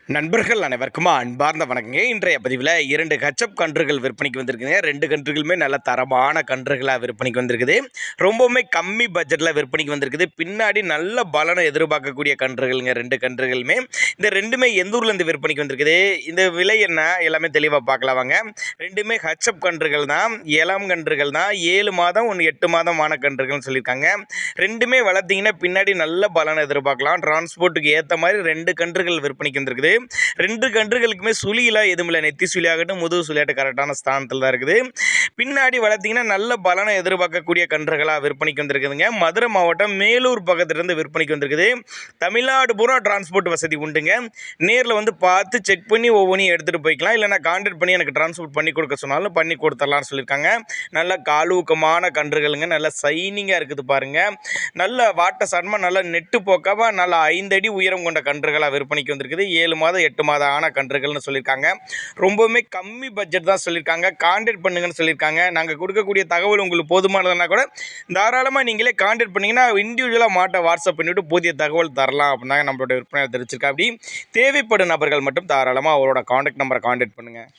நண்பர்கள் அனைவருக்கும் அன்பார்ந்த வணக்கங்க. இன்றைய பதிவில் 2 ஹெச்எப் கன்றுகள் விற்பனைக்கு வந்திருக்குங்க. 2 கன்றுகளுமே நல்ல தரமான கன்றுகளாக விற்பனைக்கு வந்திருக்குது. ரொம்பவுமே கம்மி பட்ஜெட்டில் விற்பனைக்கு வந்திருக்குது. பின்னாடி நல்ல பலனை எதிர்பார்க்கக்கூடிய கன்றுகள்ங்க 2 கன்றுகளுமே. இந்த 2மே எந்த ஊர்லேருந்து விற்பனைக்கு வந்திருக்குது, இந்த விலை என்ன, எல்லாமே தெளிவாக பார்க்கலாம் வாங்க. 2மே ஹெச்எப் கன்றுகள் தான், இளம் கன்றுகள் தான். 7 மாதம் 8 மாதம் ஆன கன்றுகள்னு சொல்லியிருக்காங்க. 2மே வளர்த்திங்கன்னா பின்னாடி நல்ல பலனை எதிர்பார்க்கலாம். டிரான்ஸ்போர்ட்டுக்கு ஏற்ற மாதிரி 2 கன்றுகள் விற்பனைக்கு வந்திருக்குது. 2 கன்றுகளுக்குமே சுழியெல்லாம் எதுவும் இல்லை. நெத்தி சுழியாகட்டும் முதுகு சுழியாகட்டும் கரெக்டான ஸ்தானத்தில் தான் இருக்குது. பின்னாடி வளர்த்திங்கன்னா நல்ல பலனை எதிர்பார்க்கக்கூடிய கன்றுகளாக விற்பனைக்கு வந்திருக்குதுங்க. மதுரை மாவட்டம் மேலூர் பக்கத்துலேருந்து விற்பனைக்கு வந்திருக்குது. தமிழ்நாடு பூரா டிரான்ஸ்போர்ட் வசதி உண்டுங்க. நேரில் வந்து பார்த்து செக் பண்ணி ஒவ்வொன்றையும் எடுத்துகிட்டு போய்க்கலாம். இல்லைனா கான்டாக்ட் பண்ணி எனக்கு டிரான்ஸ்போர்ட் பண்ணி கொடுக்க சொன்னாலும் பண்ணி கொடுத்துடலாம்னு சொல்லியிருக்காங்க. நல்ல காலூக்கமான கன்றுகளுங்க, நல்ல சைனிங்காக இருக்குது பாருங்கள். நல்ல வாட்ட சாட்டமாக நல்ல நெட்டு போக்காமல் நல்ல 5 அடி உயரம் கொண்ட கன்றுகளாக விற்பனைக்கு வந்திருக்குது. 7 மாதம் 8 மாதம் ஆன கன்றுகள்னு சொல்லியிருக்காங்க. ரொம்பவுமே கம்மி பட்ஜெட் தான் சொல்லியிருக்காங்க. கான்டாக்ட் பண்ணுங்கன்னு சொல்லியிருக்காங்க. நாங்கள் கொடுக்கக்கூடிய தகவல் உங்களுக்கு போதுமானதுன்னா கூட தாராளமாக நீங்களே கான்டாக்ட் பண்ணிங்கன்னா இண்டிவிஜுவலாக மாட்டை வாட்ஸ்அப் பண்ணிவிட்டு புதிய தகவல் தரலாம் அப்படின்னாங்க நம்மளோட விற்பனை தெரிவிச்சிருக்கா. அப்படி தேவைப்படும் நபர்கள் மட்டும் தாராளமாக அவரோட கான்டாக்ட் நம்பரை கான்டாக்ட் பண்ணுங்கள்.